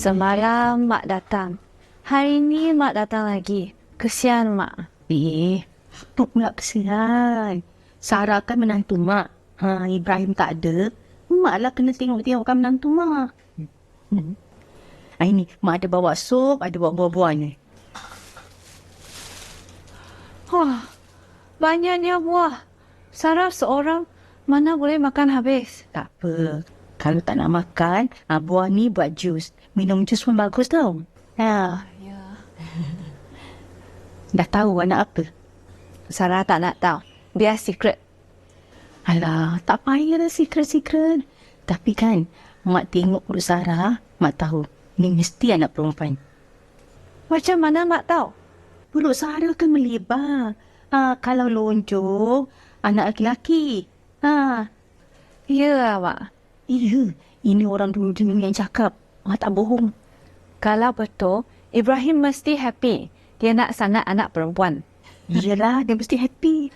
Semalam Mak datang. Hari ni Mak datang lagi. Kesian Mak. Apa pula kesian? Sarah kan menantu Mak. Ibrahim tak ada. Mak lah kena tengok-tengokkan menantu Mak. Ini, Mak ada bawa sup, ada bawa buah-buah ni. Wah, banyaknya buah. Sarah seorang mana boleh makan habis. Tak apa. Kalau tak nak makan, buah ni buat jus. Minum jus pun bagus tau. Ya. Dah tahu anak apa? Sarah tak nak tahu. Biar secret. Alah, tak payah secret-secret. Tapi kan, Mak tengok perut Sarah, Mak tahu. Ni mesti anak perempuan. Macam mana Mak tahu? Perut Sarah kan melebar. Kalau lonjong, anak lelaki. Ya, Mak. Iya, ini orang dulu-dulu yang cakap. Mak tak bohong. Kalau betul, Ibrahim mesti happy. Dia nak sangat anak perempuan. Iyalah, dia mesti happy.